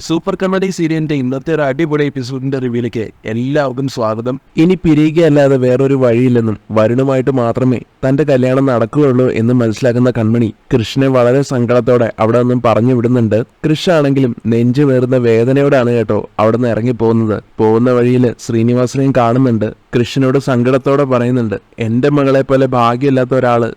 Super കമഡി സീരിയലിന്റെ ഇന്നത്തെ ഒരു അടിപൊളി എപ്പിസോഡിന്റെ റിവ്യൂയിലേക്ക് എല്ലാവർക്കും സ്വാഗതം. ഇനി പിരിയുകയല്ലാതെ വേറൊരു വഴിയില്ലെന്നും വരുണുമായിട്ട് മാത്രമേ തന്റെ കല്യാണം നടക്കുകയുള്ളൂ എന്ന് മനസ്സിലാക്കുന്ന കൺമണി കൃഷ്ണനെ വളരെ സങ്കടത്തോടെ അവിടെ നിന്നും പറഞ്ഞു വിടുന്നുണ്ട്. കൃഷ് ആണെങ്കിലും നെഞ്ചു വേറുന്ന വേദനയോടാണ് കേട്ടോ അവിടെ നിന്ന് ഇറങ്ങി പോകുന്നത്. പോകുന്ന വഴിയിൽ ശ്രീനിവാസനെയും കാണുന്നുണ്ട്. കൃഷ്ണനോട് സങ്കടത്തോടെ പറയുന്നുണ്ട്, എന്റെ മകളെ പോലെ ഭാഗ്യമില്ലാത്ത ഒരാള്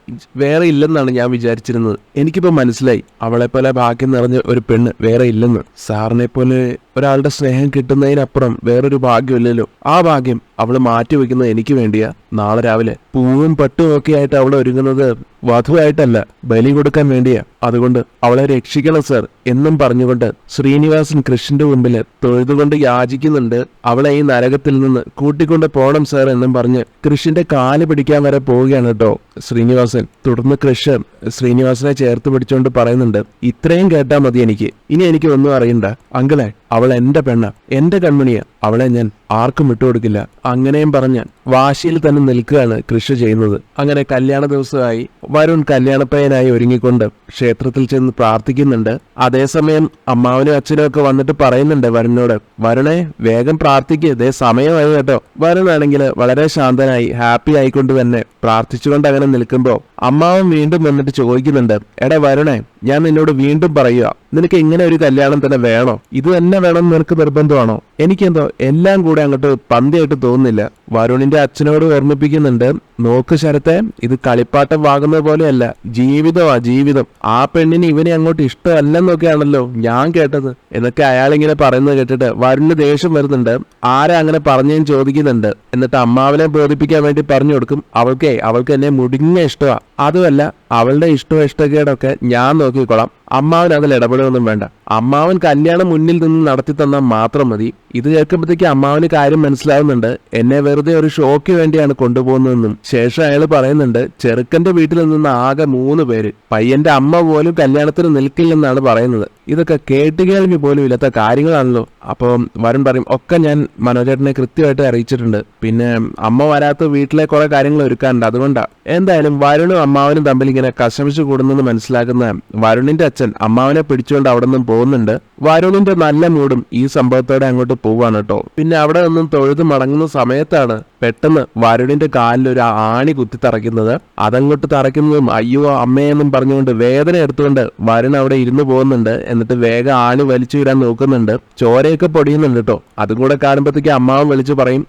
വേറെ ഇല്ലെന്നാണ് ഞാൻ വിചാരിച്ചിരുന്നത്. എനിക്കിപ്പോ മനസ്സിലായി അവളെ പോലെ ഭാഗ്യം നിറഞ്ഞ ഒരു പെണ്ണ് വേറെ ഇല്ലെന്ന്. സാറിനെ പോലെ ഒരാളുടെ സ്നേഹം കിട്ടുന്നതിനപ്പുറം വേറൊരു ഭാഗ്യമില്ലല്ലോ. ആ ഭാഗ്യം അവള് മാറ്റിവെക്കുന്നത് എനിക്ക് വേണ്ടിയാ. നാളെ രാവിലെ പൂവും പട്ടും ഒക്കെ ആയിട്ട് അവൾ ഒരുങ്ങുന്നത് വധുവായിട്ടല്ല, ബലി കൊടുക്കാൻ വേണ്ടിയാ. അതുകൊണ്ട് അവളെ രക്ഷിക്കണം സർ എന്നും പറഞ്ഞുകൊണ്ട് ശ്രീനിവാസൻ കൃഷ്ണന്റെ മുമ്പിൽ തൊഴുതുകൊണ്ട് യാചിക്കുന്നുണ്ട്. അവളെ ഈ നരകത്തിൽ നിന്ന് കൂട്ടിക്കൊണ്ട് പോണം സർ എന്നും പറഞ്ഞ് കൃഷിന്റെ കാല് പിടിക്കാൻ വരെ പോവുകയാണ് കേട്ടോ ശ്രീനിവാസൻ. തുടർന്ന് കൃഷ്ണൻ ശ്രീനിവാസനെ ചേർത്ത് പിടിച്ചുകൊണ്ട് പറയുന്നുണ്ട്, ഇത്രയും കേട്ടാ മതി എനിക്ക്, ഇനി എനിക്ക് ഒന്നും അറിയണ്ട അങ്കിളെ. അവൾ എന്റെ പെണ്ണ, എന്റെ കൺമണിയാ, അവളെ ഞാൻ ആർക്കും വിട്ടുകൊടുക്കില്ല. അങ്ങനെയും പറഞ്ഞ വാശിയിൽ തന്നെ നിൽക്കുകയാണ് കൃഷി ചെയ്യുന്നത്. അങ്ങനെ കല്യാണ ദിവസമായി വരുൺ കല്യാണപ്പയ്യനായി ഒരുങ്ങിക്കൊണ്ട് ക്ഷേത്രത്തിൽ ചെന്ന് പ്രാർത്ഥിക്കുന്നുണ്ട്. അതേസമയം അമ്മാവനും അച്ഛനും ഒക്കെ വന്നിട്ട് പറയുന്നുണ്ട് വരുണിനോട്, വരുണെ വേഗം പ്രാർത്ഥിക്കുക, ഇതേ സമയമായി കേട്ടോ. വരുണാണെങ്കിൽ വളരെ ശാന്തനായി ഹാപ്പി ആയിക്കൊണ്ട് തന്നെ പ്രാർത്ഥിച്ചുകൊണ്ട് അങ്ങനെ നിൽക്കുമ്പോ അമ്മാവൻ വീണ്ടും വന്നിട്ട് ചോദിക്കുന്നുണ്ട്, എടാ വരുണെ, ഞാൻ നിന്നോട് വീണ്ടും പറയുക, നിനക്ക് ഇങ്ങനെ ഒരു കല്യാണം തന്നെ വേണോ? ഇത് തന്നെ വേണം നിനക്ക് നിർബന്ധമാണോ? എനിക്കെന്തോ എല്ലാം കൂടെ അങ്ങോട്ട് പന്തിയായിട്ട് തോന്നുന്നില്ല. വരുണിന്റെ അച്ഛനോട് ഓർമ്മിപ്പിക്കുന്നുണ്ട്, നോക്ക് ശരത്തെ, ഇത് കളിപ്പാട്ടം വാങ്ങുന്നത് പോലെയല്ല, ജീവിതമാ ജീവിതം. ആ പെണ്ണിന് ഇവനെ അങ്ങോട്ട് ഇഷ്ടമല്ലെന്നൊക്കെയാണല്ലോ ഞാൻ കേട്ടത് എന്നൊക്കെ അയാളിങ്ങനെ പറയുന്നത് കേട്ടിട്ട് വരുണിന് ദേഷ്യം വരുന്നുണ്ട്. ആരാ അങ്ങനെ പറഞ്ഞെന്ന് ചോദിക്കുന്നുണ്ട്. എന്നിട്ട് അമ്മാവനെ ബോധിപ്പിക്കാൻ വേണ്ടി പറഞ്ഞു കൊടുക്കും, അവൾക്ക് എന്നെ മുടിഞ്ഞ ഇഷ്ടമാ, അതുമല്ല അവളുടെ ഇഷ്ടക്കേടൊക്കെ ഞാൻ നോക്കിക്കോളാം, അമ്മാവൻ അതിൽ ഇടപെടുകയൊന്നും വേണ്ട. അമ്മാവൻ കല്യാണം മുന്നിൽ നിന്ന് നടത്തി തന്നാൽ മാത്രം മതി. ഇത് കേൾക്കുമ്പോഴത്തേക്ക് അമ്മാവന് കാര്യം മനസ്സിലാവുന്നുണ്ട്, എന്നെ വെറുതെ ഒരു ഷോക്ക് വേണ്ടിയാണ് കൊണ്ടുപോകുന്നതെന്നും. ശേഷം അയാൾ പറയുന്നുണ്ട്, ചെറുക്കന്റെ വീട്ടിൽ നിന്ന് ആകെ 3 പേര്, പയ്യന്റെ അമ്മ പോലും കല്യാണത്തിന് നിൽക്കില്ലെന്നാണ് പറയുന്നത്. ഇതൊക്കെ കേട്ടുകേൾവി പോലും ഇല്ലാത്ത കാര്യങ്ങളാണല്ലോ. അപ്പോൾ വരുൺ പറയും, ഒക്കെ ഞാൻ മനോജേട്ടനെ കൃത്യമായിട്ട് അറിയിച്ചിട്ടുണ്ട്, പിന്നെ അമ്മ വരാത്ത വീട്ടിലെ കുറെ കാര്യങ്ങൾ ഒരുക്കാനുണ്ട്, അതുകൊണ്ടാ. എന്തായാലും വരുണും അമ്മാവനും തമ്മിൽ ഇങ്ങനെ കശമിച്ച് കൂടുന്നെന്ന് മനസ്സിലാക്കുന്ന വരുണിന്റെ അച്ഛൻ അമ്മാവനെ പിടിച്ചുകൊണ്ട് അവിടെ നിന്നും പോകുന്നുണ്ട്. വരുണിന്റെ നല്ല മൂടും ഈ സംഭവത്തോടെ അങ്ങോട്ട് പോവാണ് കേട്ടോ. പിന്നെ അവിടെ നിന്നും തൊഴുത് മടങ്ങുന്ന സമയത്താണ് പെട്ടെന്ന് വരുണിന്റെ കാലിൽ ഒരു ആണി കുത്തി തറയ്ക്കുന്നത്. അതങ്ങോട്ട് തറയ്ക്കുന്നതും അയ്യോ അമ്മയെന്നും പറഞ്ഞുകൊണ്ട് വേദന എടുത്തുകൊണ്ട് വരുൺ അവിടെ ഇരുന്ന് പോകുന്നുണ്ട്. എന്നിട്ട് വേഗം ആണി വലിച്ചു വിടാൻ നോക്കുന്നുണ്ട്. ചോരയൊക്കെ പൊടിയുന്നുണ്ട് കേട്ടോ. അതും കൂടെ കാണുമ്പോഴത്തേക്ക് അമ്മാവൻ വിളിച്ചു പറയും,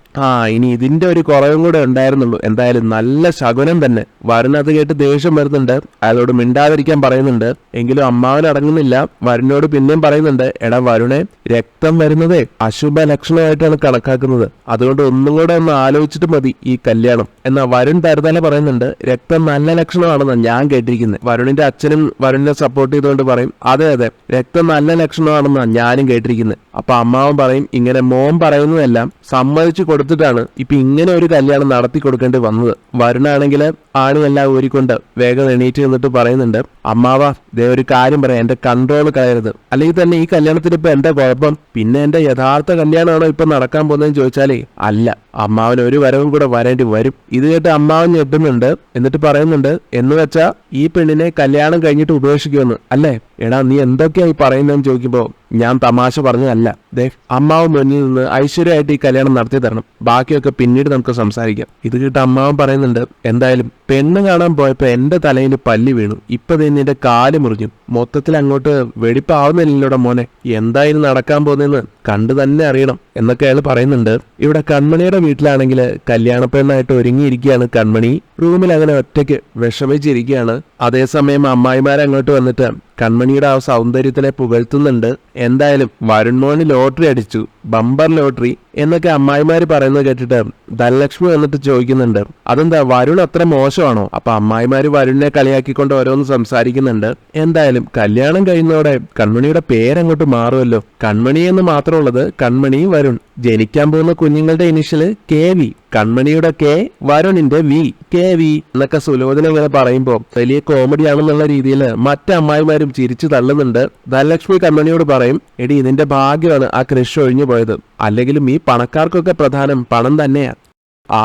ഇനി ഇതിന്റെ ഒരു കുറവും കൂടെ ഉണ്ടായിരുന്നുള്ളൂ. എന്തായാലും നല്ല ശകുനം തന്നെ. വരുൺ അത് കേട്ട് ദേഷ്യം വരുന്നുണ്ട്. അയാളോട് മിണ്ടാതിരിക്കാൻ പറയുന്നുണ്ട്. എങ്കിലും അമ്മാവൻ അടങ്ങുന്നില്ല. വരുണിനോട് പിന്നെയും പറയുന്നുണ്ട്, എടാ വരുണെ, രക്തം വരുന്നതേ അശുഭ ലക്ഷണമായിട്ടാണ് കണക്കാക്കുന്നത്, അതുകൊണ്ട് ഒന്നും കൂടെ ഒന്ന് ആലോചിച്ചിട്ട് മതി ഈ കല്യാണം. എന്നാ വരുൺ തരുതല പറയുന്നുണ്ട്, രക്തം നല്ല ലക്ഷണമാണെന്നാണ് ഞാൻ കേട്ടിരിക്കുന്നത്. വരുണിന്റെ അച്ഛനും വരുണിനെ സപ്പോർട്ട് ചെയ്തുകൊണ്ട് പറയും, അതെ രക്തം നല്ല ലക്ഷണമാണെന്നാണ് ഞാനും കേട്ടിരിക്കുന്നത്. അപ്പൊ അമ്മാവൻ പറയും, ഇങ്ങനെ മോൻ പറയുന്നതെല്ലാം സമ്മതിച്ചു കൊടുത്തിട്ടാണ് ഇപ്പൊ ഇങ്ങനെ ഒരു കല്യാണം നടത്തി കൊടുക്കേണ്ടി വന്നത്. വരുണാണെങ്കിൽ ആണുമെല്ലാം ഊരിക്കൊണ്ട് വേഗം എണീറ്റ് നിന്നിട്ട് പറയുന്നുണ്ട്, അമ്മാവാ ദേ ഒരു കാര്യം പറയാം, എന്റെ കൺട്രോൾ കളയരുത്, അല്ലെങ്കിൽ തന്നെ ഈ കല്യാണത്തിന് ഇപ്പൊ എന്താ കുഴപ്പം? പിന്നെ എന്റെ യഥാർത്ഥ കല്യാണമാണോ ഇപ്പൊ നടക്കാൻ പോകുന്നതെന്ന് ചോദിച്ചാലേ അല്ല, അമ്മാവൻ ഒരു വരവും കൂടെ വരേണ്ടി വരും. ഇത് കേട്ട് അമ്മാവൻ ഞെട്ടുന്നുണ്ട്. എന്നിട്ട് പറയുന്നുണ്ട്, എന്ന് വെച്ചാ ഈ പെണ്ണിനെ കല്യാണം കഴിഞ്ഞിട്ട് ഉപേക്ഷിക്കുമെന്ന് അല്ലേ? എടാ നീ എന്തൊക്കെയായി പറയുന്നതെന്ന് ചോദിക്കുമ്പോ ഞാൻ തമാശ പറഞ്ഞതല്ല. ദേ അമ്മാവൻ മുന്നിൽ നിന്ന് ഐശ്വര്യമായിട്ട് ഈ കല്യാണം നടത്തി തരണം, ബാക്കിയൊക്കെ പിന്നീട് നമുക്ക് സംസാരിക്കാം. ഇത് കേട്ട് അമ്മാവൻ പറയുന്നുണ്ട്, എന്തായാലും പെണ്ണ് കാണാൻ പോയപ്പോ എന്റെ തലയിൽ പല്ലി വീണു, ഇപ്പൊ നിന്റെ കാല് മുറിഞ്ഞു, മൊത്തത്തിൽ അങ്ങോട്ട് വെടിപ്പാവുന്നില്ലല്ലോടെ മോനെ, എന്തായാലും നടക്കാൻ പോകുന്നതെന്ന് കണ്ടു തന്നെ അറിയണം എന്നൊക്കെ അയാൾ പറയുന്നുണ്ട്. ഇവിടെ കൺമണിയുടെ വീട്ടിലാണെങ്കിൽ കല്യാണ പെണ്ണായിട്ട് ഒരുങ്ങിയിരിക്കുകയാണ് കൺമണി. റൂമിൽ അങ്ങനെ ഒറ്റയ്ക്ക് വിഷമിച്ചിരിക്കുകയാണ്. അതേസമയം അമ്മായിമാരങ്ങോട്ട് വന്നിട്ട് കൺമണിയുടെ ആ സൗന്ദര്യത്തിനെ പുകഴ്ത്തുന്നുണ്ട്. എന്തായാലും വരുൺ മോന് ലോട്ടറി അടിച്ചു, ബമ്പർ ലോട്ടറി എന്നൊക്കെ അമ്മായിമാര് പറയുന്നത് കേട്ടിട്ട് ധനലക്ഷ്മി വന്നിട്ട് ചോദിക്കുന്നുണ്ട്, അതെന്താ വരുൺ അത്ര മോശമാണോ? അപ്പൊ അമ്മായിമാര് വരുണിനെ കളിയാക്കിക്കൊണ്ട് ഓരോന്ന് സംസാരിക്കുന്നുണ്ട്. എന്തായാലും കല്യാണം കഴിയുന്നതോടെ കൺമണിയുടെ പേരങ്ങോട്ട് മാറുമല്ലോ. കൺമണി എന്ന് മാത്രമുള്ളത് കൺമണി വരുൺ. ജനിക്കാൻ പോകുന്ന കുഞ്ഞുങ്ങളുടെ ഇനിഷ്യല് KV, കൺമണിയുടെ K, വരുണിന്റെ V, KV എന്നൊക്കെ സുലോചന ഇങ്ങനെ പറയുമ്പോ വലിയ കോമഡി ആണെന്നുള്ള രീതിയിൽ മറ്റു അമ്മായിമാരും ചിരിച്ചു തള്ളുന്നുണ്ട്. ധനലക്ഷ്മി കൺമണിയോട് പറയും, എടി ഇതിന്റെ ഭാഗ്യമാണ് ആ കൃഷി ഒഴിഞ്ഞു പോയത്, അല്ലെങ്കിലും ഈ പണക്കാർക്കൊക്കെ പ്രധാനം പണം തന്നെയാ.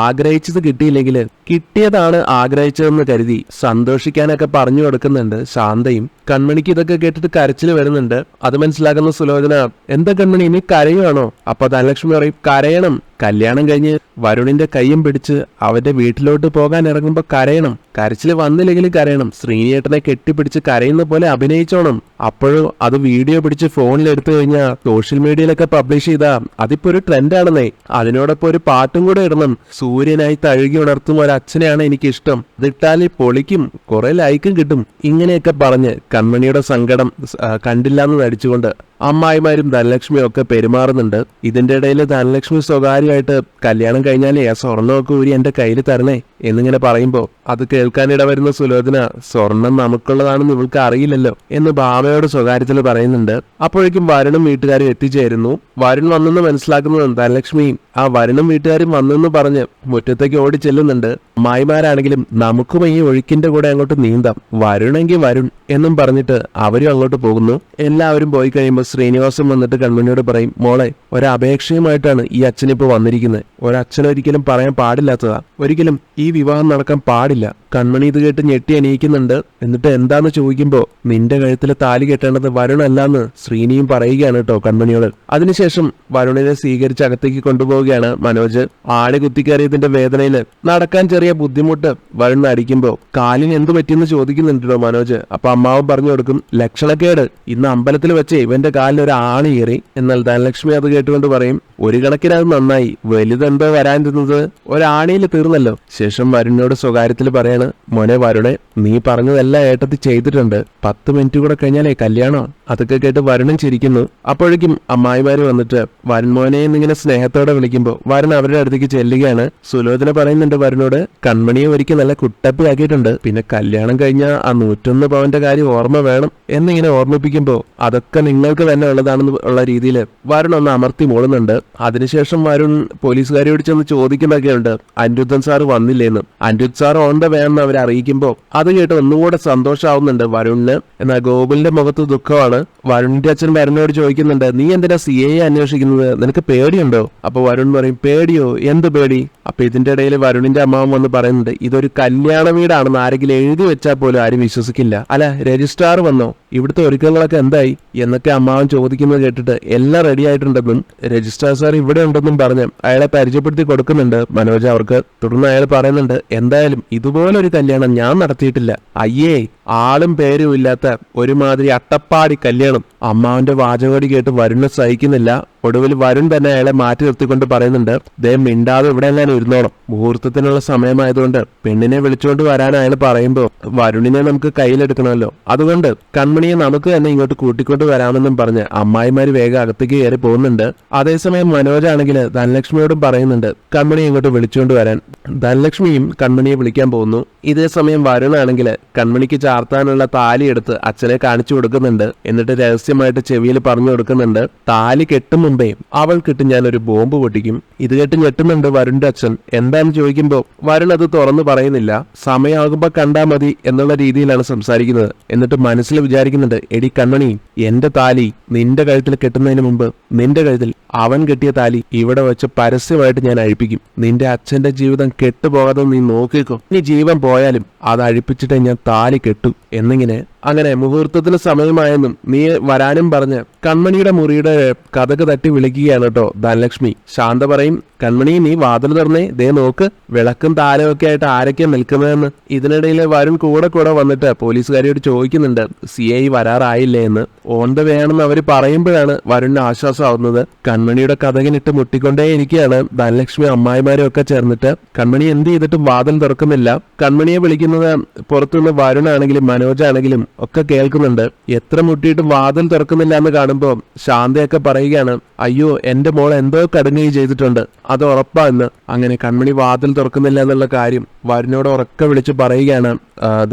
ആഗ്രഹിച്ചത് കിട്ടിയില്ലെങ്കിൽ കിട്ടിയതാണ് ആഗ്രഹിച്ചതെന്ന് കരുതി സന്തോഷിക്കാനൊക്കെ പറഞ്ഞു കൊടുക്കുന്നുണ്ട് ശാന്തയും. കൺമണിക്ക് ഇതൊക്കെ കേട്ടിട്ട് കരച്ചിൽ വരുന്നുണ്ട്. അത് മനസ്സിലാക്കുന്ന സുലോചന, എന്താ കൺമണി ഇനി കരയുവാണോ? അപ്പൊ ധനലക്ഷ്മി പറയും, കരയണം, കല്യാണം കഴിഞ്ഞ് വരുണിന്റെ കയ്യും പിടിച്ച് അവന്റെ വീട്ടിലോട്ട് പോകാൻ ഇറങ്ങുമ്പോ കരയണം, കരച്ചിൽ വന്നില്ലെങ്കിൽ കരയണം, ശ്രീനിയേട്ടനെ കെട്ടിപ്പിടിച്ച് കരയുന്ന പോലെ അഭിനയിച്ചോണം. അപ്പോഴും അത് വീഡിയോ പിടിച്ച് ഫോണിൽ എടുത്തു കഴിഞ്ഞാൽ സോഷ്യൽ മീഡിയയിലൊക്കെ പബ്ലിഷ് ചെയ്താ അതിപ്പോ ഒരു ട്രെൻഡാണെന്നേ. അതിനോടൊപ്പം ഒരു പാട്ടും കൂടെ ഇടണം, സൂര്യനായി തഴുകി ഉണർത്തും ഒരച്ഛനെയാണ് എനിക്കിഷ്ടം, അതിട്ടാൽ പൊളിക്കും, കുറെ ലൈക്കും കിട്ടും. ഇങ്ങനെയൊക്കെ പറഞ്ഞ് കൺമണിയുടെ സങ്കടം കണ്ടില്ലാന്ന് നടിച്ചുകൊണ്ട് അമ്മായിമാരും ധനലക്ഷ്മിയും ഒക്കെ പെരുമാറുന്നുണ്ട്. ഇതിന്റെ ഇടയിൽ ധനലക്ഷ്മി സ്വകാര്യമായിട്ട് കല്യാണം കഴിഞ്ഞാലേ ആ സ്വർണ്ണമൊക്കെ ഊരി എന്റെ കയ്യിൽ തരണേ എന്നിങ്ങനെ പറയുമ്പോ അത് കേൾക്കാനിട വരുന്ന സുലോചന, സ്വർണം നമുക്കുള്ളതാണെന്ന് ഇവൾക്ക് അറിയില്ലല്ലോ എന്ന് ഭാമയോട് സ്വകാര്യത്തിൽ പറയുന്നുണ്ട്. അപ്പോഴേക്കും വരുണും വീട്ടുകാരും എത്തിച്ചേരുന്നു. വരുൺ വന്നെന്ന് മനസ്സിലാക്കുന്നതും ധനലക്ഷ്മിയും ആ വരുണും വീട്ടുകാരും വന്നെന്ന് പറഞ്ഞ് മുറ്റത്തേക്ക് ഓടി ചെല്ലുന്നുണ്ട്. അമ്മായിമാരാണെങ്കിലും നമുക്കും ഈ ഒഴുക്കിന്റെ കൂടെ അങ്ങോട്ട് നീന്താം, വരുണെങ്കിൽ വരുൺ എന്നും പറഞ്ഞിട്ട് അവരും അങ്ങോട്ട് പോകുന്നു. എല്ലാവരും പോയി കഴിയുമ്പോൾ ശ്രീനിവാസൻ വന്നിട്ട് കൺമണിയോട് പറയും, മോളെ ഒരപേക്ഷയുമായിട്ടാണ് ഈ അച്ഛനിപ്പോ വന്നിരിക്കുന്നത്. ഒരച്ഛനൊരിക്കലും പറയാൻ പാടില്ലാത്തതാ, ഒരിക്കലും ഈ വിവാഹം നടക്കാൻ പാടില്ല. കൺമണി ഇത് കേട്ട് ഞെട്ടി എണീക്കുന്നുണ്ട്. എന്നിട്ട് എന്താന്ന് ചോദിക്കുമ്പോ നിന്റെ കഴുത്തില് താലി കെട്ടേണ്ടത് വരുണല്ലാന്ന് ശ്രീനിയും പറയുകയാണ് കേട്ടോ കൺമണിയോട്. അതിനുശേഷം വരുണിനെ സ്വീകരിച്ച് അകത്തേക്ക് കൊണ്ടുപോവുകയാണ് മനോജ്. ആണി കുത്തിക്കയറിയതിന്റെ വേദനയില് നടക്കാൻ ചെറിയ ബുദ്ധിമുട്ട് വരുൺ അടിക്കുമ്പോ കാലിന് എന്ത് പറ്റിയെന്ന് ചോദിക്കുന്നുണ്ടോ മനോജ്. അപ്പൊ അമ്മാവും പറഞ്ഞു കൊടുക്കും, ലക്ഷണക്കേട്, ഇന്ന് അമ്പലത്തിൽ വെച്ച് ഇവന്റെ കാലിന് ഒരു ആണി കയറി. എന്നാൽ ധനലക്ഷ്മി അത് കേട്ടുകൊണ്ട് പറയും, ഒരു കണക്കിന് അത് നന്നായി, വലുതെന്തോ വരാനിരുന്നത് ഒരാണിയിൽ തീർന്നല്ലോ. ശേഷം വരുണിനോട് സ്വകാര്യത്തിൽ പറയാണ്, മോനെ വരുണെ, നീ പറഞ്ഞതെല്ലാം ഏട്ടത്തി ചെയ്തിട്ടുണ്ട്, 10 മിനിറ്റ് കൂടെ കഴിഞ്ഞാലേ കല്യാണം. അതൊക്കെ കേട്ട് വരുണൻ ചിരിക്കുന്നു. അപ്പോഴേക്കും അമ്മായിമാര് വന്നിട്ട് വരുൺ മോനെ എന്നിങ്ങനെ സ്നേഹത്തോടെ വിളിക്കുമ്പോ വരുൺ അവരുടെ അടുത്തേക്ക് ചെല്ലുകയാണ്. സുലോചന പറയുന്നുണ്ട് വരുണോട്, കൺമണിയെ ഒരിക്കൽ നല്ല കുട്ടപ്പി ആക്കിയിട്ടുണ്ട്, പിന്നെ കല്യാണം കഴിഞ്ഞ ആ 101 പവന്റെ കാര്യം ഓർമ്മ വേണം എന്നിങ്ങനെ ഓർമ്മിപ്പിക്കുമ്പോ അതൊക്കെ നിങ്ങൾക്ക് തന്നെ ഉള്ളതാണെന്ന് ഉള്ള രീതിയിൽ വരുൺ ഒന്ന് അമർത്തി മൂളുന്നുണ്ട്. അതിനുശേഷം വരുൺ പോലീസുകാരോട് ചെന്ന് ചോദിക്കുന്നൊക്കെയുണ്ട്, അനിരുദ്ധൻ സാറ് വന്നില്ലേന്ന്. Aniruddh sir on the way എന്ന് അവരെ അറിയിക്കുമ്പോ അത് കേട്ട് ഒന്നുകൂടെ സന്തോഷമാവുന്നുണ്ട് വരുണിന്. എന്നാൽ ഗോകുലിന്റെ മുഖത്ത് ദുഃഖമാണ്. വരുണിന്റെ അച്ഛൻ വരുണിനോട് ചോദിക്കുന്നുണ്ട്, നീ എന്തിനാ CA അന്വേഷിക്കുന്നത്, നിനക്ക് പേടിയുണ്ടോ? അപ്പൊ വരുൺ പറയും, പേടിയോ, എന്ത് പേടി? അപ്പൊ ഇതിന്റെ ഇടയിൽ വരുണിന്റെ അമ്മാവൻ വന്ന് പറയുന്നുണ്ട്, ഇതൊരു കല്യാണ വീടാണെന്ന് ആരെങ്കിലും എഴുതി വെച്ചാൽ പോലും ആരും വിശ്വസിക്കില്ല. അല്ല, രജിസ്ട്രാർ വന്നോ, ഇവിടുത്തെ ഒരുക്കങ്ങളൊക്കെ എന്തായി എന്നൊക്കെ അമ്മാവൻ ചോദിക്കുന്നത് കേട്ടിട്ട് എല്ലാം റെഡി ആയിട്ടുണ്ടെന്നും രജിസ്ട്രാർ സാർ ഇവിടെ ഉണ്ടെന്നും പറഞ്ഞ് അയാളെ പരിചയപ്പെടുത്തി കൊടുക്കുന്നുണ്ട് മനോജ് അവർക്ക്. തുടർന്ന് അയാൾ പറയുന്നുണ്ട്, എന്തായാലും ഇതുപോലൊരു കല്യാണം ഞാൻ നടത്തിയിട്ടില്ല. അയ്യേ, ആളും പേരും ഇല്ലാത്ത ഒരുമാതിരി അട്ടപ്പാടി കല്യാണം. അമ്മാവന്റെ വാചകോടി കേട്ട് വരുണിനെ സഹിക്കുന്നില്ല. ഒടുവിൽ വരുൺ തന്നെ അയാളെ മാറ്റി നിർത്തിക്കൊണ്ട് പറയുന്നുണ്ട്, ദേ മിണ്ടാതെ ഇവിടെ എല്ലാം ഇരുന്നോണം, മുഹൂർത്തത്തിനുള്ള സമയമായതുകൊണ്ട് പെണ്ണിനെ വിളിച്ചുകൊണ്ട് വരാൻ അയാൾ പറയുമ്പോ വരുണിനെ നമുക്ക് കയ്യിലെടുക്കണമല്ലോ, അതുകൊണ്ട് കൺമണിയെ നമുക്ക് തന്നെ ഇങ്ങോട്ട് കൂട്ടിക്കൊണ്ട് വരാമെന്നും പറഞ്ഞ് അമ്മായിമാര് വേഗം അകത്തേക്ക് കയറി പോകുന്നുണ്ട്. അതേസമയം മനോജ് ആണെങ്കിൽ ധനലക്ഷ്മിയോടും പറയുന്നുണ്ട് കൺമണിയെ ഇങ്ങോട്ട് വിളിച്ചുകൊണ്ട് വരാൻ. ധനലക്ഷ്മിയും കൺമണിയെ വിളിക്കാൻ പോകുന്നു. ഇതേ സമയം വരുണാണെങ്കിൽ കൺമണിക്ക് ചാർത്താനുള്ള താലി എടുത്ത് അച്ഛനെ കാണിച്ചു കൊടുക്കുന്നുണ്ട്. എന്നിട്ട് രഹസ്യമായിട്ട് ചെവിയിൽ പറഞ്ഞു കൊടുക്കുന്നുണ്ട്, താലി കെട്ടും മുമ്പേ അവൾക്കിട്ട് ഞാനൊരു ബോംബ് പൊട്ടിക്കും. ഇത് കേട്ട് ഞെട്ടുന്നുണ്ട് വരുണിന്റെ അച്ഛൻ. എന്താന്ന് ചോദിക്കുമ്പോ വരുൺ അത് തുറന്നു പറയുന്നില്ല. സമയമാകുമ്പോ കണ്ടാ മതി എന്നുള്ള രീതിയിലാണ് സംസാരിക്കുന്നത്. എന്നിട്ട് മനസ്സിൽ വിചാരിക്കുന്നുണ്ട്, എടി കൺമണി, എന്റെ താലി നിന്റെ കഴുത്തിൽ കെട്ടുന്നതിന് മുമ്പ് നിന്റെ കഴുത്തിൽ അവൻ കെട്ടിയ താലി ഇവിടെ വെച്ച് പരസ്യമായിട്ട് ഞാൻ അഴിപ്പിക്കും. നിന്റെ അച്ഛന്റെ ജീവിതം കെട്ടുപോകാതെ നീ നോക്കിക്കോ, നീ ജീവൻ പോയാലും അത് അഴിപ്പിച്ചിട്ടേ ഞാൻ താലി കെട്ടു എന്നിങ്ങനെ. അങ്ങനെ മുഹൂർത്തത്തിന് സമയമായെന്നും നീ വരാനും പറഞ്ഞ് കൺമണിയുടെ മുറിയുടെ കഥക് തട്ടി വിളിക്കുകയാണ് കേട്ടോ ധനലക്ഷ്മി. ശാന്ത പറയും, കൺമണി നീ വാതിൽ തുറന്നേ, ദേ നോക്ക്, വിളക്കും താരമൊക്കെ ആയിട്ട് ആരൊക്കെ നിൽക്കുന്നതെന്ന്. ഇതിനിടയിൽ വരുൺ കൂടെ വന്നിട്ട് പോലീസുകാരോട് ചോദിക്കുന്നുണ്ട്, CI വരാറായില്ലേ എന്ന്. ഓൺ ദ വേ ആണെന്ന് അവര് പറയുമ്പോഴാണ് വരുണിന് ആശ്വാസമാവുന്നത്. കൺമണിയുടെ കഥകിനിട്ട് മുട്ടിക്കൊണ്ടേ ഇരിക്കുകയാണ് ധനലക്ഷ്മി അമ്മായിമാരും ഒക്കെ ചേർന്നിട്ട്. കൺമണി എന്ത് ചെയ്തിട്ടും വാതിൽ തുറക്കുന്നില്ല. കൺമണിയെ വിളിക്കുന്നത് പുറത്തുനിന്ന് വരുണാണെങ്കിലും മനോജാണെങ്കിലും ഒക്കെ കേൾക്കുന്നുണ്ട്. എത്ര മുട്ടിയിട്ടും വാതിൽ തുറക്കുന്നില്ല എന്ന് കാണുമ്പോ ശാന്തയൊക്കെ പറയുകയാണ്, അയ്യോ എന്റെ മോൾ എന്തോ കടുങ്ങി ചെയ്തിട്ടുണ്ട്, അത് ഉറപ്പാ എന്ന്. അങ്ങനെ കൺമണി വാതിൽ തുറക്കുന്നില്ല എന്നുള്ള കാര്യം വരുണിനോട് ഉറക്കെ വിളിച്ച് പറയുകയാണ്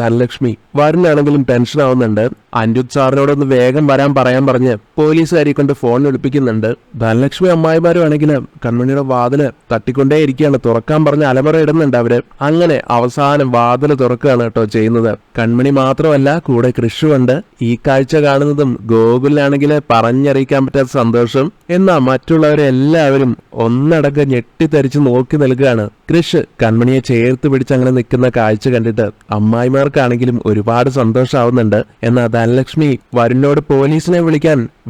ധനലക്ഷ്മി. വരുണാണെങ്കിലും ടെൻഷൻ ആവുന്നുണ്ട്. അനിരുദ്ധ് സാറിനോടൊന്ന് വേഗം വരാൻ പറയാൻ പറഞ്ഞ് പോലീസുകാരെ കൊണ്ട് ഫോൺ വിളിപ്പിക്കുന്നുണ്ട്. ധനലക്ഷ്മി അമ്മായിമാരും ആണെങ്കിൽ കൺമണിയുടെ വാതില് തട്ടിക്കൊണ്ടേയിരിക്കുകയാണ്. തുറക്കാൻ പറഞ്ഞ് അലമുറ ഇടുന്നുണ്ട് അവര്. അങ്ങനെ അവസാനം വാതില് തുറക്കുകയാണ് കേട്ടോ ചെയ്യുന്നത്. കൺമണി മാത്രമല്ല, കൂടെ കൃഷുണ്ട്. ഈ കാഴ്ച കാണുന്നതും ഗോകുലിനാണെങ്കിൽ പറഞ്ഞറിയിക്കാൻ പറ്റാത്ത സന്തോഷം. എന്നാ മറ്റുള്ളവരെല്ലാവരും ഒന്നടങ്കം ഞെട്ടിത്തരിച്ച് നോക്കി നിൽക്കുകയാണ്. കൃഷ് കൺമണിയെ ചേർത്ത് പിടിച്ച് അങ്ങനെ നിൽക്കുന്ന കാഴ്ച കണ്ടിട്ട് അമ്മായിമാർക്കാണെങ്കിലും ഒരുപാട് സന്തോഷമാവുന്നുണ്ട്. എന്നാൽ ധനലക്ഷ്മി വരുണിനോട് പോലീസിനെ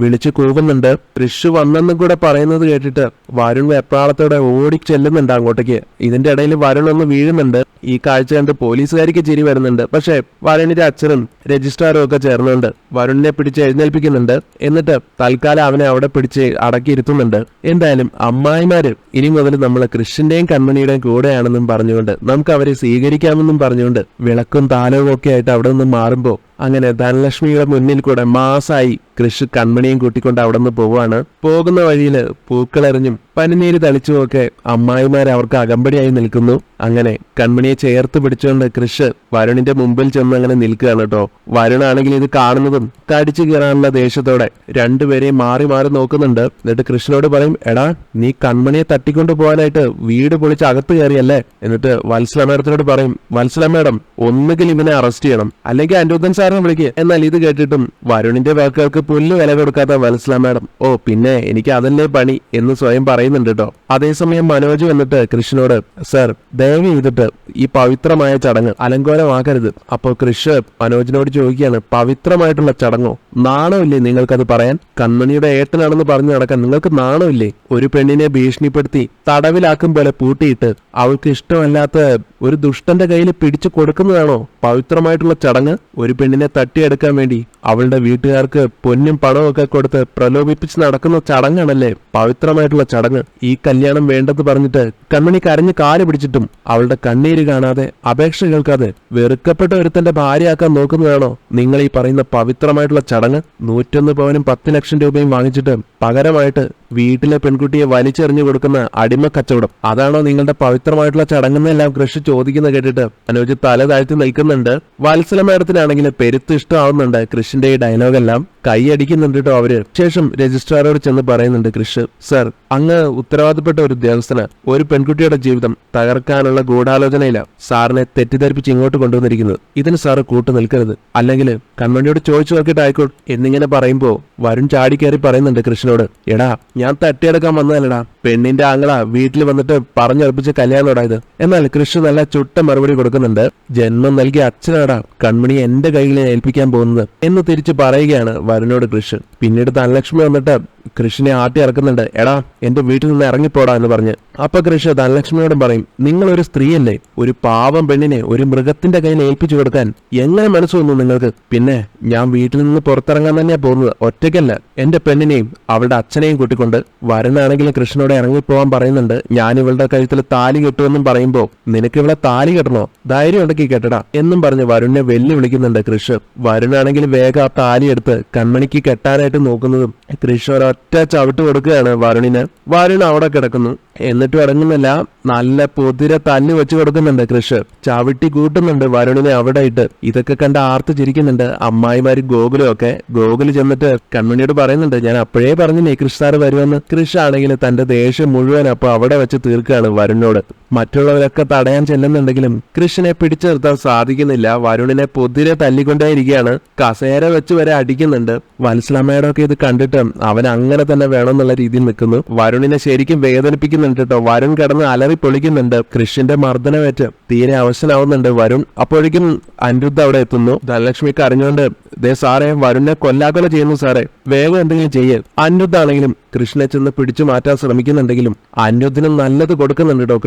വിളിച്ചു കൂവുന്നുണ്ട്. കൃഷ് വന്നെന്നും കൂടെ പറയുന്നത് കേട്ടിട്ട് വരുൺ വെപ്രാളത്തോടെ ഓടി ചെല്ലുന്നുണ്ട് അങ്ങോട്ടേക്ക്. ഇതിന്റെ ഇടയിൽ വരുൺ ഒന്ന് വീഴുന്നുണ്ട്. ഈ കാഴ്ച കണ്ട് പോലീസുകാർക്ക് ചിരി വരുന്നുണ്ട്. പക്ഷെ വരുണിന്റെ അച്ഛനും രജിസ്ട്രാറും ഒക്കെ ചേർന്നുകൊണ്ട് വരുണിനെ പിടിച്ച് എഴുന്നേൽപ്പിക്കുന്നുണ്ട്. എന്നിട്ട് തൽക്കാലം അവനെ അവിടെ പിടിച്ച് അടക്കിയിരുത്തുന്നുണ്ട്. എന്തായാലും അമ്മായിമാര് ഇനി മുതൽ നമ്മൾ കൃഷിന്റെയും കൺമണിയുടെയും കൂടെയാണെന്നും പറഞ്ഞുകൊണ്ട് നമുക്ക് അവരെ സ്വീകരിക്കാമെന്നും പറഞ്ഞുകൊണ്ട് വിളക്കും താലവും ഒക്കെ ആയിട്ട് അവിടെ നിന്ന് മാറുമ്പോ അങ്ങനെ ധനലക്ഷ്മിയുടെ മുന്നിൽ കൂടെ മാസായി കൃഷി കൺമണിയും കൂട്ടിക്കൊണ്ട് അവിടെ നിന്ന് പോവാണ്. പോകുന്ന വഴിയില് പൂക്കളെറിഞ്ഞും പനിനീര് തളിച്ചുമൊക്കെ അമ്മായിമാർ അവർക്ക് അകമ്പടിയായി നിൽക്കുന്നു. അങ്ങനെ കൺമണിയെ ചേർത്ത് പിടിച്ചുകൊണ്ട് കൃഷ് വരുണിന്റെ മുമ്പിൽ ചെന്ന് അങ്ങനെ നിൽക്കുകയാണ് കേട്ടോ. വരുണാണെങ്കിൽ ഇത് കാണുന്നതും കടിച്ചു കയറാനുള്ള ദേഷ്യത്തോടെ രണ്ടുപേരെയും മാറി മാറി നോക്കുന്നുണ്ട്. എന്നിട്ട് കൃഷ്ണനോട് പറയും, എടാ നീ കൺമണിയെ തട്ടിക്കൊണ്ടു പോകാനായിട്ട് വീട് പൊളിച്ച് അകത്ത് കയറിയല്ലേ? എന്നിട്ട് വത്സല മേഡത്തിനോട് പറയും, വത്സല മേഡം ഒന്നുകിൽ ഇവനെ അറസ്റ്റ് ചെയ്യണം, അല്ലെങ്കിൽ അനിരുദ്ധൻ സാറിനെ വിളിക്കുക. എന്നാൽ ഇത് കേട്ടിട്ടും വരുണിന്റെ വാക്കുകൾക്ക് പുല്ല് വില കൊടുക്കാത്ത വത്സല മേഡം, ഓ പിന്നെ എനിക്ക് അതല്ലേ പണി എന്ന് സ്വയം പറയുന്നുണ്ട് കേട്ടോ. അതേസമയം മനോജ് വന്നിട്ട് കൃഷ്ണനോട്, സർ ദയവ് ചെയ്തിട്ട് ഈ പവിത്രമായ ചടങ്ങ് അലങ്കോലമാക്കരുത്. അപ്പോ കൃഷ് മനോജിനോട് ചോദിക്കുകയാണ്, പവിത്രമായിട്ടുള്ള ചടങ്ങോ? നാണമില്ലേ നിങ്ങൾക്കത് പറയാൻ? കൺമണിയുടെ ഏട്ടനാണെന്ന് പറഞ്ഞു നടക്കാൻ നിങ്ങൾക്ക് നാണമില്ലേ? ഒരു പെണ്ണിനെ ഭീഷണിപ്പെടുത്തി തടവിലാക്കും പോലെ പൂട്ടിയിട്ട് അവൾക്ക് ഇഷ്ടമല്ലാത്ത ഒരു ദുഷ്ടന്റെ കയ്യിൽ പിടിച്ചു കൊടുക്കുന്നതാണോ പവിത്രമായിട്ടുള്ള ചടങ്ങ്? ഒരു പെണ്ണിനെ തട്ടിയെടുക്കാൻ വേണ്ടി അവളുടെ വീട്ടുകാർക്ക് പൊന്നും പണവും ഒക്കെ കൊടുത്ത് പ്രലോഭിപ്പിച്ച് നടക്കുന്ന ചടങ്ങാണല്ലേ പവിത്രമായിട്ടുള്ള ചടങ്ങ്. ഈ കല്യാണം വേണ്ടെന്ന് പറഞ്ഞിട്ട് കൺമണി കരഞ്ഞ് കാല് പിടിച്ചിട്ടും അവളുടെ കണ്ണീര് കാണാതെ അപേക്ഷ കേൾക്കാതെ വെറുക്കപ്പെട്ട ഒരുത്തന്റെ ഭാര്യയാക്കാൻ നോക്കുന്നതാണോ നിങ്ങൾ ഈ പറയുന്ന പവിത്രമായിട്ടുള്ള ചടങ്ങ്? 101 പവനും 10 ലക്ഷം രൂപയും വാങ്ങിച്ചിട്ട് പകരമായിട്ട് വീട്ടിലെ പെൺകുട്ടിയെ വലിച്ചെറിഞ്ഞു കൊടുക്കുന്ന അടിമ കച്ചവടം, അതാണോ നിങ്ങളുടെ പവിത്രമായിട്ടുള്ള ചടങ്ങെന്നെല്ലാം കൃഷി ചോദിക്കുന്ന കേട്ടിട്ട് അനുജ് തല താഴ്ത്തി നിൽക്കുന്നുണ്ട്. വത്സല മേഡത്തിനാണെങ്കിൽ പെരുത്ത് ഇഷ്ടമാവുന്നുണ്ട് കൃഷിന്റെ ഈ ഡയലോഗെല്ലാം. കൈയടിക്കുന്നുണ്ട് കേട്ടോ അവര്. ശേഷം രജിസ്ട്രാറോട് ചെന്ന് പറയുന്നുണ്ട് കൃഷ്, സർ അങ്ങ് ഉത്തരവാദിപ്പെട്ട ഒരു ഉദ്യോഗസ്ഥന് ഒരു പെൺകുട്ടിയുടെ ജീവിതം തകർക്കാനുള്ള ഗൂഢാലോചനയില സാറിനെ തെറ്റിദ്ധരിപ്പിച്ച് ഇങ്ങോട്ട് കൊണ്ടുവന്നിരിക്കുന്നത്. ഇതിന് സാറ് കൂട്ടു നിൽക്കരുത്, അല്ലെങ്കിൽ കൺമണിയോട് ചോദിച്ചു നോക്കിയിട്ട് ആയിക്കോട്ടെ എന്നിങ്ങനെ പറയുമ്പോ വരുൺ ചാടിക്കയറി പറയുന്നുണ്ട് കൃഷ്ണനോട്, എടാ ഞാൻ തട്ടിയെടുക്കാൻ വന്നതല്ലടാ, പെണ്ണിന്റെ ആങ്ങള വീട്ടിൽ വന്നിട്ട് പറഞ്ഞുറപ്പിച്ച കല്യാണോടാ ഇത്. എന്നാൽ കൃഷ്ണ നല്ല ചുട്ട മറുപടി കൊടുക്കുന്നുണ്ട്, ജന്മം നൽകിയ അച്ഛനാടാ കൺമണി എന്റെ കൈകളിൽ ഏൽപ്പിക്കാൻ പോകുന്നത് എന്ന് തിരിച്ചു പറയുകയാണ് വരുണോട് കൃഷ്. പിന്നീട് ധനലക്ഷ്മി വന്നിട്ട് കൃഷിനെ ആട്ടി ഇറക്കുന്നുണ്ട്, എടാ എന്റെ വീട്ടിൽ നിന്ന് ഇറങ്ങിപ്പോടാ എന്ന് പറഞ്ഞ്. അപ്പൊ കൃഷ് ധനലക്ഷ്മിയോടും പറയും, നിങ്ങൾ ഒരു സ്ത്രീയല്ലേ, ഒരു പാവം പെണ്ണിനെ ഒരു മൃഗത്തിന്റെ കയ്യിൽ ഏൽപ്പിച്ചു കൊടുക്കാൻ എങ്ങനെ മനസ്സ് വന്നു നിങ്ങൾക്ക്? പിന്നെ ഞാൻ വീട്ടിൽ നിന്ന് പുറത്തിറങ്ങാൻ തന്നെയാ പോകുന്നത്, ഒറ്റയ്ക്കല്ല, എന്റെ പെണ്ണിനെയും അവളുടെ അച്ഛനെയും കൂട്ടിക്കൊണ്ട്. വരുണാണെങ്കിലും കൃഷ്ണനോട് ഇറങ്ങിപ്പോവാൻ പറയുന്നുണ്ട്. ഞാൻ ഇവളുടെ കഴുത്തിൽ താലി കെട്ടുമെന്നും പറയുമ്പോ നിനക്ക് ഇവളെ താലി കെട്ടണോ, ധൈര്യം ഉണ്ടെങ്കിൽ കെട്ടടാ എന്നും പറഞ്ഞ് വരുണിനെ വെല്ലുവിളിക്കുന്നുണ്ട് കൃഷ്. വരുണാണെങ്കിൽ വേഗം ആ താലി എടുത്ത് കൺമണിക്ക് കെട്ടാനായിട്ട് നോക്കുന്നതും കൃഷ് ഒരൊറ്റ ചവിട്ട് കൊടുക്കുകയാണ് വരുണിന്. വരുൺ അവിടെ കിടക്കുന്നു. എന്നിട്ടും അടങ്ങുന്നില്ല, നല്ല പൊതിരെ തല്ലി വെച്ച് കൊടുക്കുന്നുണ്ട് കൃഷ്. ചവിട്ടി കൂട്ടുന്നുണ്ട് വരുണിനെ അവിടെ ഇട്ട്. ഇതൊക്കെ കണ്ട് ആർത്ത് ചിരിക്കുന്നുണ്ട് അമ്മായിമാരും ഗോകുലും ഒക്കെ. ഗോകുല് ചെന്നിട്ട് കൺമണിയോട് പറയുന്നുണ്ട്, ഞാൻ അപ്പോഴേ പറഞ്ഞില്ലേ കൃഷ് സാറ് വരുമെന്ന്. കൃഷ് ആണെങ്കിൽ തന്റെ ദേഷ്യം മുഴുവൻ അപ്പൊ അവിടെ വെച്ച് തീർക്കുകയാണ് വരുണിനോട്. മറ്റുള്ളവരൊക്കെ തടയാൻ ചെല്ലുന്നുണ്ടെങ്കിലും കൃഷിനെ പിടിച്ചു നിർത്താൻ സാധിക്കുന്നില്ല. വരുണിനെ പൊതിരെ തല്ലിക്കൊണ്ടേയിരിക്കുകയാണ്. കസേര വെച്ച് വരെ അടിക്കുന്നുണ്ട്. വത്സലമ്മയോടൊക്കെ ഇത് കണ്ടിട്ട് അവൻ അങ്ങനെ തന്നെ വേണമെന്നുള്ള രീതിയിൽ നിൽക്കുന്നു. വരുണിനെ ശരിക്കും വേദനിപ്പിക്കുന്നുണ്ട് കേട്ടോ. വരുൺ കിടന്ന് അലറി പൊളിക്കുന്നുണ്ട്. കൃഷിന്റെ മർദ്ദനമേറ്റ് തീരെ അവശനാവുന്നുണ്ട് വരുൺ. അപ്പോഴേക്കും അനിരുദ്ധ അവിടെ എത്തുന്നു. ധനലക്ഷ്മിക്ക് അറിഞ്ഞുകൊണ്ട്, ദേ സാറേ വരുണിനെ കൊല്ലാക്കൊല ചെയ്യുന്നു സാറേ, വേഗം എന്തെങ്കിലും ചെയ്യേ. അനിരുദ്ധ ആണെങ്കിലും കൃഷ്ണനെ ചെന്ന് പിടിച്ചു മാറ്റാൻ ശ്രമിക്കുന്നുണ്ടെങ്കിലും അനിരുദ്ധിന് നല്ലത് കൊടുക്കുന്നുണ്ട് കേട്ടോ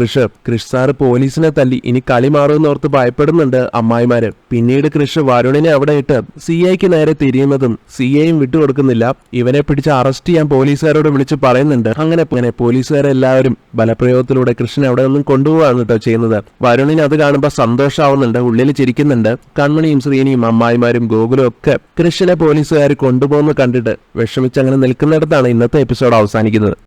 കൃഷ് സാറ് പോലീസിനെ തല്ലി ഇനി കളി മാറുമെന്ന് ഓർത്ത് ഭയപ്പെടുന്നുണ്ട് അമ്മായിമാര്. പിന്നീട് കൃഷ് വരുണിനെ അവിടെ ഇട്ട് CIക്ക് നേരെ തിരിയുന്നതും CIയും വിട്ടുകൊടുക്കുന്നില്ല. ഇവനെ പിടിച്ച് അറസ്റ്റ് ചെയ്യാൻ പോലീസുകാരോട് വിളിച്ച് പറയുന്നുണ്ട്. അങ്ങനെ പോലീസുകാരെല്ലാവരും ബലപ്രയോഗത്തിലൂടെ കൃഷ്ണനെ അവിടെ നിന്നും കൊണ്ടുപോവാണ് കേട്ടോ ചെയ്യുന്നത്. വരുണിന് അത് കാണുമ്പോൾ സന്തോഷമാവുന്നുണ്ട്, ഉള്ളിൽ ചിരിക്കുന്നുണ്ട്. കൺമണിയും ശ്രീനിയും അമ്മായിമാരും ഗോകുലും ഒക്കെ കൃഷ്ണനെ പോലീസുകാർ കൊണ്ടുപോകുന്ന കണ്ടിട്ട് വിഷമിച്ചങ്ങനെ നിൽക്കുന്നിടത്താണ് ഇന്നത്തെ എപ്പിസോഡ് അവസാനിക്കുന്നത്.